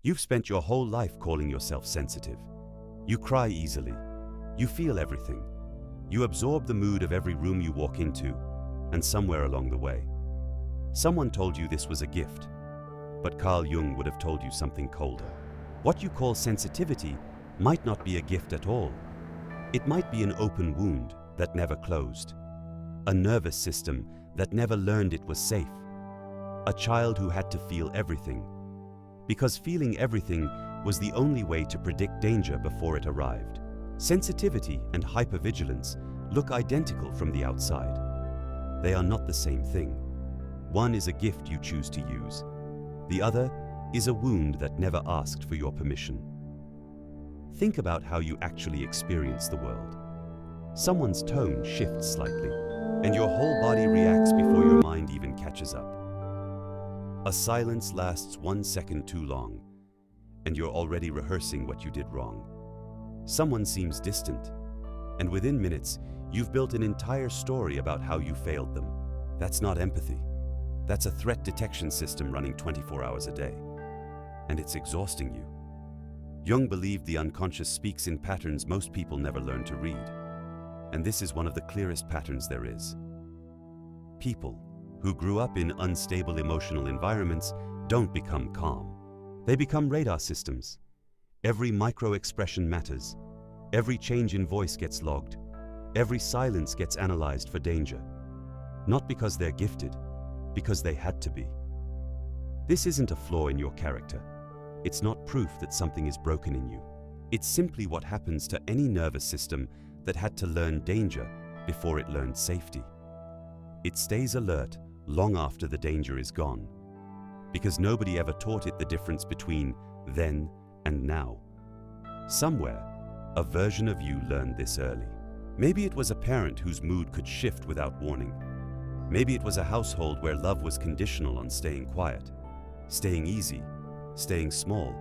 You've spent your whole life calling yourself sensitive. You cry easily. You feel everything. You absorb the mood of every room you walk into, and somewhere along the way, someone told you this was a gift. But Carl Jung would have told you something colder. What you call sensitivity might not be a gift at all. It might be an open wound that never closed, a nervous system that never learned it was safe, a child who had to feel everything, because feeling everything was the only way to predict danger before it arrived. Sensitivity and hypervigilance look identical from the outside. They are not the same thing. One is a gift you choose to use. The other is a wound that never asked for your permission. Think about how you actually experience the world. Someone's tone shifts slightly, and your whole body reacts before your mind even catches up. A silence lasts 1 second too long, and you're already rehearsing what you did wrong. Someone seems distant, and within minutes, you've built an entire story about how you failed them. That's not empathy. That's a threat detection system running 24 hours a day, and it's exhausting you. Jung believed the unconscious speaks in patterns most people never learn to read, and this is one of the clearest patterns there is. People who grew up in unstable emotional environments don't become calm. They become radar systems. Every micro-expression matters. Every change in voice gets logged. Every silence gets analyzed for danger. Not because they're gifted, because they had to be. This isn't a flaw in your character. It's not proof that something is broken in you. It's simply what happens to any nervous system that had to learn danger before it learned safety. It stays alert long after the danger is gone, because nobody ever taught it the difference between then and now. Somewhere, a version of you learned this early. Maybe it was a parent whose mood could shift without warning. Maybe it was a household where love was conditional on staying quiet, staying easy, staying small.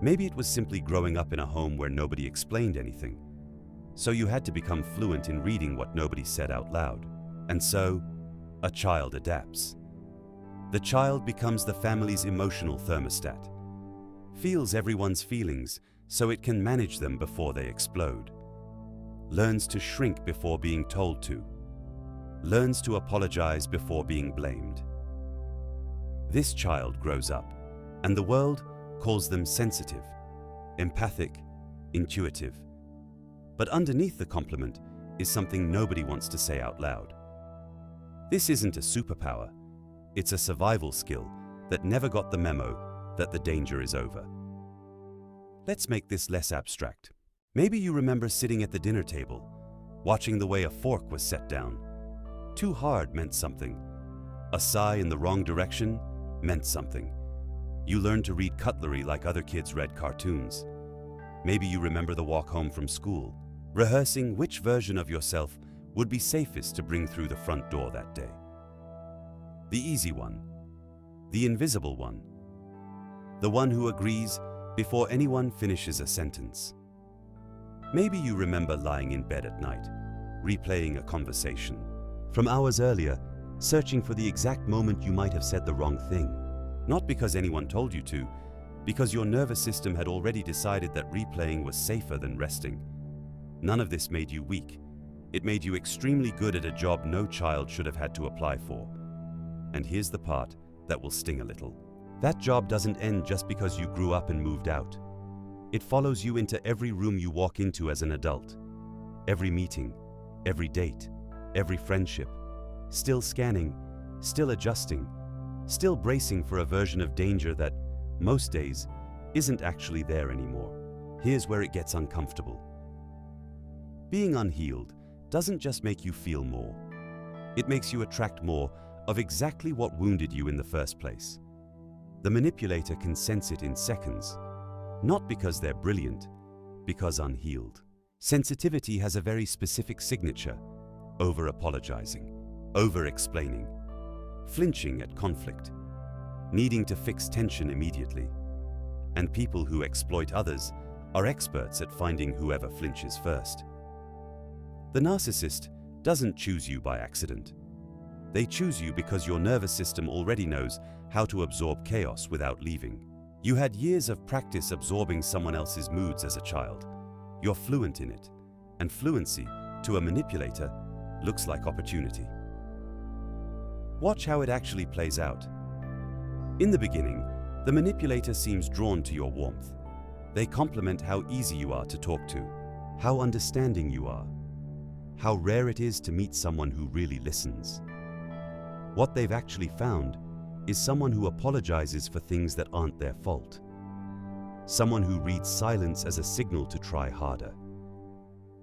Maybe it was simply growing up in a home where nobody explained anything, so you had to become fluent in reading what nobody said out loud. And so, a child adapts. The child becomes the family's emotional thermostat, feels everyone's feelings so it can manage them before they explode, learns to shrink before being told to, learns to apologize before being blamed. This child grows up, and the world calls them sensitive, empathic, intuitive. But underneath the compliment is something nobody wants to say out loud. This isn't a superpower, it's a survival skill that never got the memo that the danger is over. Let's make this less abstract. Maybe you remember sitting at the dinner table, watching the way a fork was set down. Too hard meant something. A sigh in the wrong direction meant something. You learned to read cutlery like other kids read cartoons. Maybe you remember the walk home from school, rehearsing which version of yourself would be safest to bring through the front door that day. The easy one, the invisible one, the one who agrees before anyone finishes a sentence. Maybe you remember lying in bed at night, replaying a conversation from hours earlier, searching for the exact moment you might have said the wrong thing. Not because anyone told you to, because your nervous system had already decided that replaying was safer than resting. None of this made you weak. It made you extremely good at a job no child should have had to apply for. And here's the part that will sting a little. That job doesn't end just because you grew up and moved out. It follows you into every room you walk into as an adult. Every meeting, every date, every friendship. Still scanning, still adjusting, still bracing for a version of danger that, most days, isn't actually there anymore. Here's where it gets uncomfortable. Being unhealed doesn't just make you feel more. It makes you attract more of exactly what wounded you in the first place. The manipulator can sense it in seconds, not because they're brilliant, because unhealed. Sensitivity has a very specific signature: over-apologizing, over-explaining, flinching at conflict, needing to fix tension immediately. And people who exploit others are experts at finding whoever flinches first. The narcissist doesn't choose you by accident. They choose you because your nervous system already knows how to absorb chaos without leaving. You had years of practice absorbing someone else's moods as a child. You're fluent in it, and fluency, to a manipulator, looks like opportunity. Watch how it actually plays out. In the beginning, the manipulator seems drawn to your warmth. They compliment how easy you are to talk to, how understanding you are, how rare it is to meet someone who really listens. What they've actually found is someone who apologizes for things that aren't their fault. Someone who reads silence as a signal to try harder.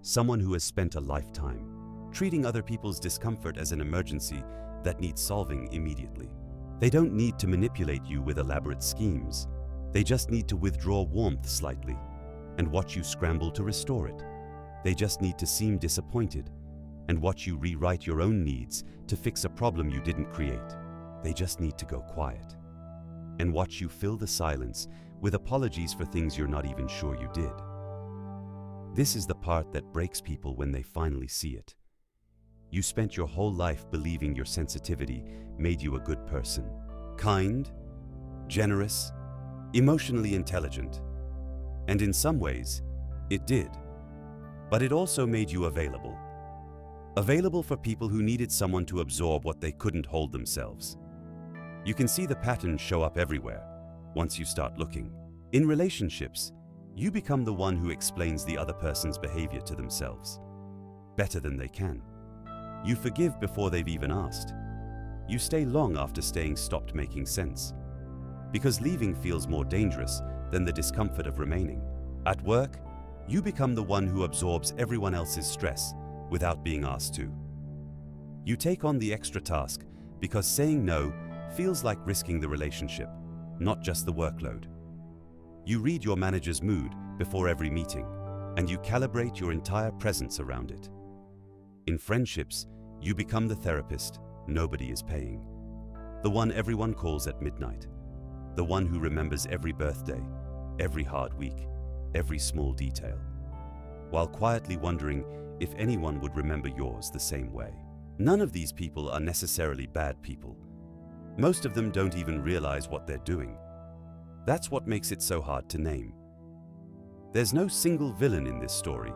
Someone who has spent a lifetime treating other people's discomfort as an emergency that needs solving immediately. They don't need to manipulate you with elaborate schemes. They just need to withdraw warmth slightly and watch you scramble to restore it. They just need to seem disappointed and watch you rewrite your own needs to fix a problem you didn't create. They just need to go quiet and watch you fill the silence with apologies for things you're not even sure you did. This is the part that breaks people when they finally see it. You spent your whole life believing your sensitivity made you a good person. Kind, generous, emotionally intelligent. And in some ways, it did. But it also made you available. Available for people who needed someone to absorb what they couldn't hold themselves. You can see the patterns show up everywhere once you start looking. In relationships, you become the one who explains the other person's behavior to themselves better than they can. You forgive before they've even asked. You stay long after staying stopped making sense, because leaving feels more dangerous than the discomfort of remaining. At work, you become the one who absorbs everyone else's stress without being asked to. You take on the extra task because saying no feels like risking the relationship, not just the workload. You read your manager's mood before every meeting, and you calibrate your entire presence around it. In friendships, you become the therapist nobody is paying, the one everyone calls at midnight, the one who remembers every birthday, every hard week, every small detail, while quietly wondering if anyone would remember yours the same way. None of these people are necessarily bad people. Most of them don't even realize what they're doing. That's what makes it so hard to name. There's no single villain in this story,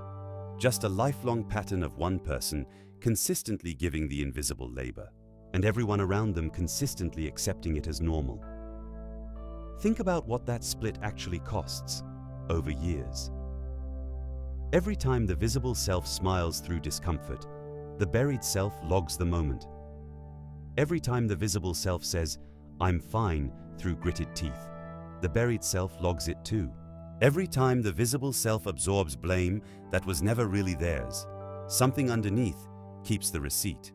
just a lifelong pattern of one person consistently giving the invisible labor, and everyone around them consistently accepting it as normal. Think about what that split actually costs over years. Every time the visible self smiles through discomfort, the buried self logs the moment. Every time the visible self says, "I'm fine," through gritted teeth, the buried self logs it too. Every time the visible self absorbs blame that was never really theirs, something underneath keeps the receipt.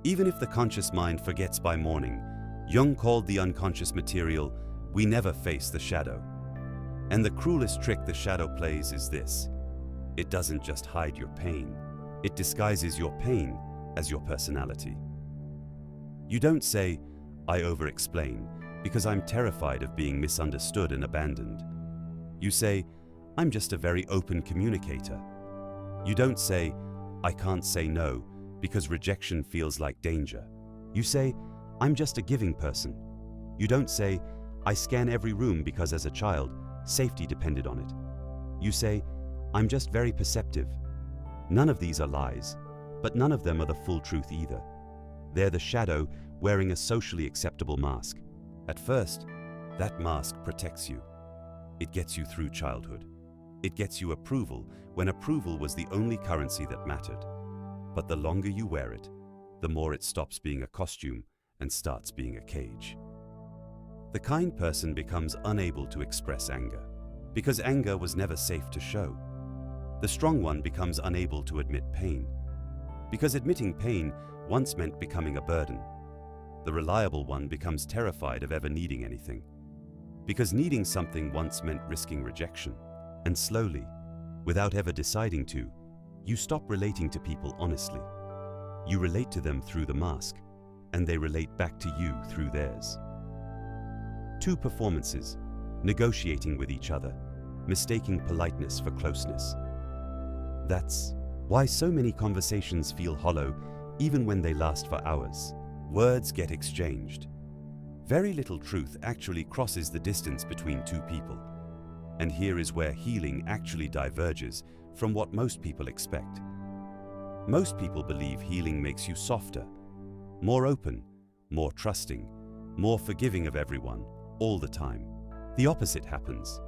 Even if the conscious mind forgets by morning, Jung called the unconscious material, "We never face the shadow." And the cruelest trick the shadow plays is this: it doesn't just hide your pain, it disguises your pain as your personality. You don't say, "I over-explain because I'm terrified of being misunderstood and abandoned." You say, "I'm just a very open communicator." You don't say, "I can't say no because rejection feels like danger." You say, "I'm just a giving person." You don't say, "I scan every room because as a child, safety depended on it." You say, "I'm just very perceptive." None of these are lies, but none of them are the full truth either. They're the shadow wearing a socially acceptable mask. At first, that mask protects you. It gets you through childhood. It gets you approval when approval was the only currency that mattered. But the longer you wear it, the more it stops being a costume and starts being a cage. The kind person becomes unable to express anger because anger was never safe to show. The strong one becomes unable to admit pain because admitting pain once meant becoming a burden. The reliable one becomes terrified of ever needing anything because needing something once meant risking rejection. And slowly, without ever deciding to, you stop relating to people honestly. You relate to them through the mask, and they relate back to you through theirs. Two performances, negotiating with each other, mistaking politeness for closeness. That's why so many conversations feel hollow even when they last for hours. Words get exchanged. Very little truth actually crosses the distance between two people. And here is where healing actually diverges from what most people expect. Most people believe healing makes you softer, more open, more trusting, more forgiving of everyone, all the time. The opposite happens.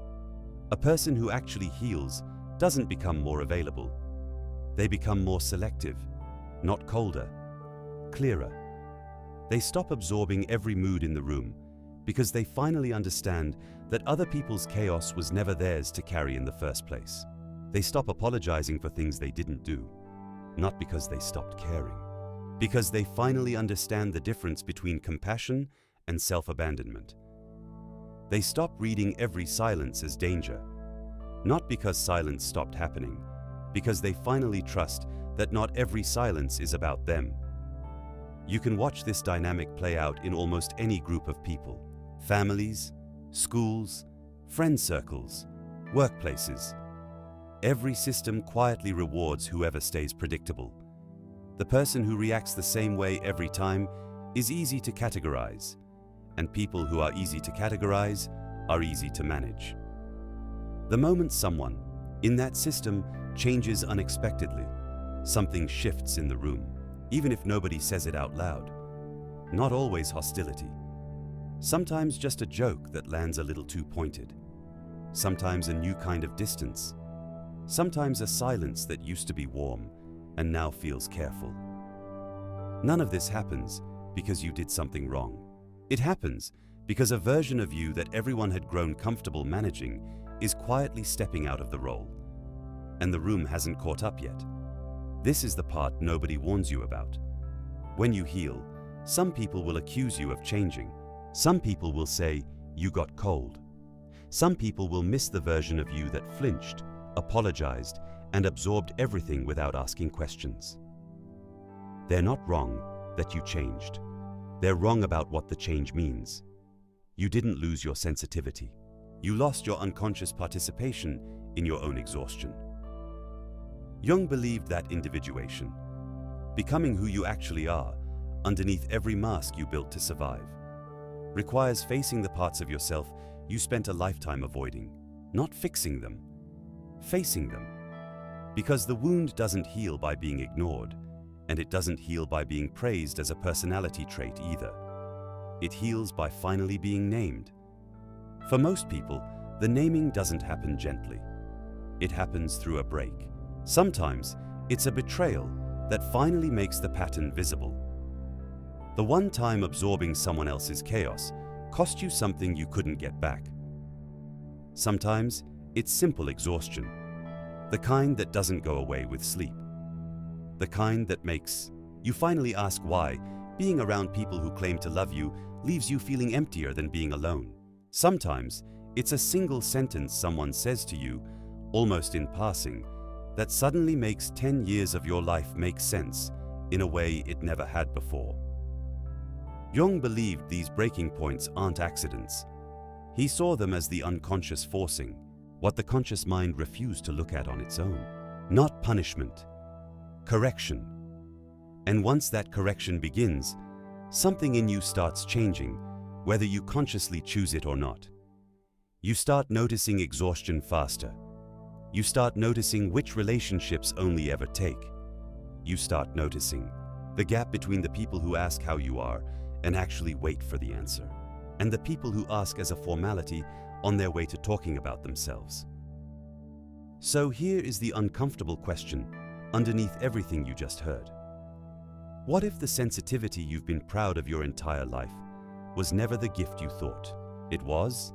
A person who actually heals doesn't become more available. They become more selective, not colder, clearer. They stop absorbing every mood in the room because they finally understand that other people's chaos was never theirs to carry in the first place. They stop apologizing for things they didn't do, not because they stopped caring, because they finally understand the difference between compassion and self-abandonment. They stop reading every silence as danger, not because silence stopped happening, because they finally trust that not every silence is about them. You can watch this dynamic play out in almost any group of people: families, schools, friend circles, workplaces. Every system quietly rewards whoever stays predictable. The person who reacts the same way every time is easy to categorize, and people who are easy to categorize are easy to manage. The moment someone in that system changes unexpectedly, something shifts in the room, even if nobody says it out loud. Not always hostility. Sometimes just a joke that lands a little too pointed. Sometimes a new kind of distance. Sometimes a silence that used to be warm and now feels careful. None of this happens because you did something wrong. It happens because a version of you that everyone had grown comfortable managing is quietly stepping out of the role, and the room hasn't caught up yet. This is the part nobody warns you about. When you heal, some people will accuse you of changing. Some people will say, "You got cold." Some people will miss the version of you that flinched, apologized, and absorbed everything without asking questions. They're not wrong that you changed. They're wrong about what the change means. You didn't lose your sensitivity. You lost your unconscious participation in your own exhaustion. Jung believed that individuation, becoming who you actually are, underneath every mask you built to survive, requires facing the parts of yourself you spent a lifetime avoiding, not fixing them, facing them. Because the wound doesn't heal by being ignored, and it doesn't heal by being praised as a personality trait either. It heals by finally being named. For most people, the naming doesn't happen gently. It happens through a break. Sometimes it's a betrayal that finally makes the pattern visible. The one time absorbing someone else's chaos cost you something you couldn't get back. Sometimes it's simple exhaustion, the kind that doesn't go away with sleep. The kind that makes you finally ask why being around people who claim to love you leaves you feeling emptier than being alone. Sometimes it's a single sentence someone says to you, almost in passing, that suddenly makes 10 years of your life make sense in a way it never had before. Jung believed these breaking points aren't accidents. He saw them as the unconscious forcing, what the conscious mind refused to look at on its own. Not punishment, correction. And once that correction begins, something in you starts changing, whether you consciously choose it or not. You start noticing exhaustion faster. You start noticing which relationships only ever take. You start noticing the gap between the people who ask how you are and actually wait for the answer, and the people who ask as a formality on their way to talking about themselves. So here is the uncomfortable question underneath everything you just heard. What if the sensitivity you've been proud of your entire life was never the gift you thought it was?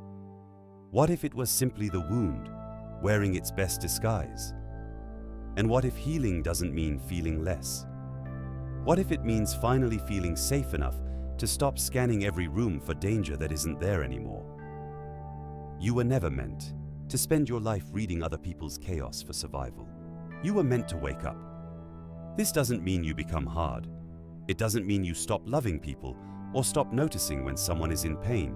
What if it was simply the wound wearing its best disguise? And what if healing doesn't mean feeling less? What if it means finally feeling safe enough to stop scanning every room for danger that isn't there anymore? You were never meant to spend your life reading other people's chaos for survival. You were meant to wake up. This doesn't mean you become hard. It doesn't mean you stop loving people or stop noticing when someone is in pain.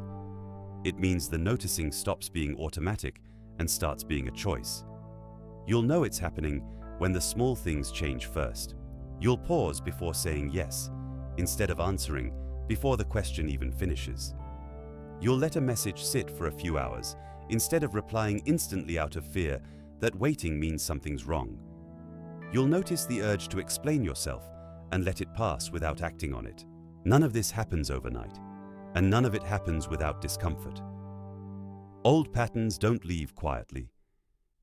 It means the noticing stops being automatic and starts being a choice. You'll know it's happening when the small things change first. You'll pause before saying yes, instead of answering before the question even finishes. You'll let a message sit for a few hours instead of replying instantly out of fear that waiting means something's wrong. You'll notice the urge to explain yourself and let it pass without acting on it. None of this happens overnight, and none of it happens without discomfort. Old patterns don't leave quietly.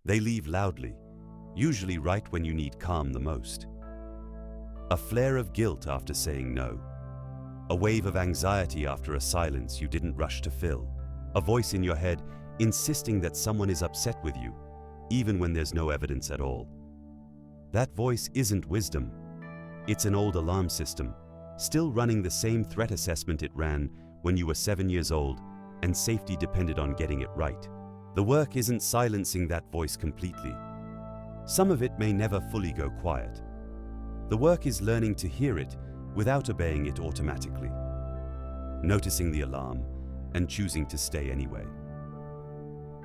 They leave loudly, usually right when you need calm the most. A flare of guilt after saying no. A wave of anxiety after a silence you didn't rush to fill. A voice in your head insisting that someone is upset with you, even when there's no evidence at all. That voice isn't wisdom. It's an old alarm system, still running the same threat assessment it ran when you were 7 years old and safety depended on getting it right. The work isn't silencing that voice completely. Some of it may never fully go quiet. The work is learning to hear it without obeying it automatically, noticing the alarm and choosing to stay anyway.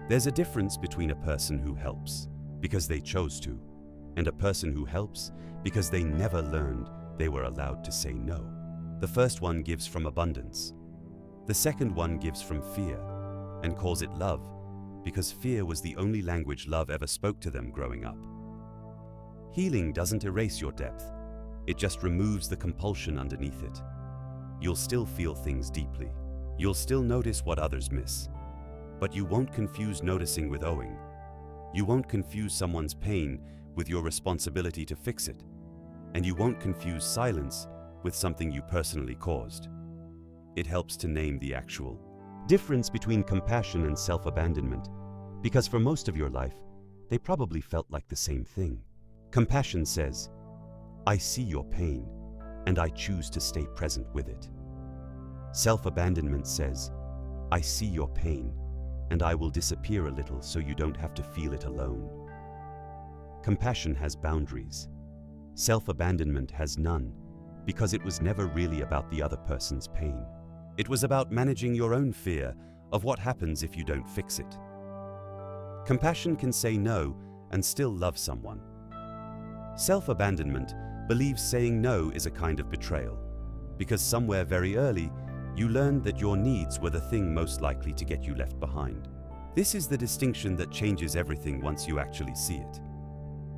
There's a difference between a person who helps because they chose to, and a person who helps because they never learned they were allowed to say no. The first one gives from abundance. The second one gives from fear and calls it love because fear was the only language love ever spoke to them growing up. Healing doesn't erase your depth. It just removes the compulsion underneath it. You'll still feel things deeply. You'll still notice what others miss. But you won't confuse noticing with owing. You won't confuse someone's pain with your responsibility to fix it. And you won't confuse silence with something you personally caused. It helps to name the actual difference between compassion and self-abandonment, because for most of your life, they probably felt like the same thing. Compassion says, I see your pain, and I choose to stay present with it. Self-abandonment says, I see your pain, and I will disappear a little so you don't have to feel it alone. Compassion has boundaries. Self-abandonment has none, because it was never really about the other person's pain. It was about managing your own fear of what happens if you don't fix it. Compassion can say no and still love someone. Self-abandonment believes saying no is a kind of betrayal, because somewhere very early, you learned that your needs were the thing most likely to get you left behind. This is the distinction that changes everything once you actually see it.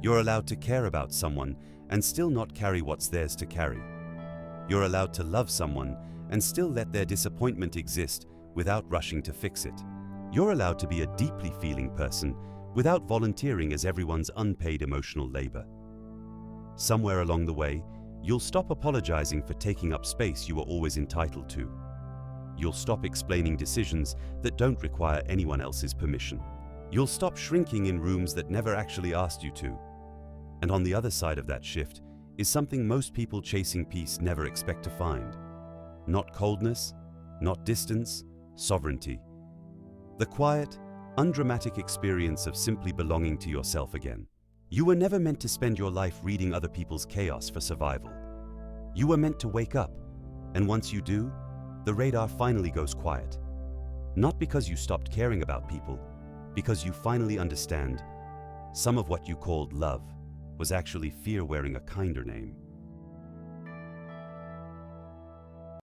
You're allowed to care about someone and still not carry what's theirs to carry. You're allowed to love someone and still let their disappointment exist without rushing to fix it. You're allowed to be a deeply feeling person without volunteering as everyone's unpaid emotional labor. Somewhere along the way, you'll stop apologizing for taking up space you were always entitled to. You'll stop explaining decisions that don't require anyone else's permission. You'll stop shrinking in rooms that never actually asked you to. And on the other side of that shift is something most people chasing peace never expect to find. Not coldness, not distance, sovereignty. The quiet, undramatic experience of simply belonging to yourself again. You were never meant to spend your life reading other people's chaos for survival. You were meant to wake up, and once you do, the radar finally goes quiet. Not because you stopped caring about people, because you finally understand some of what you called love was actually fear wearing a kinder name.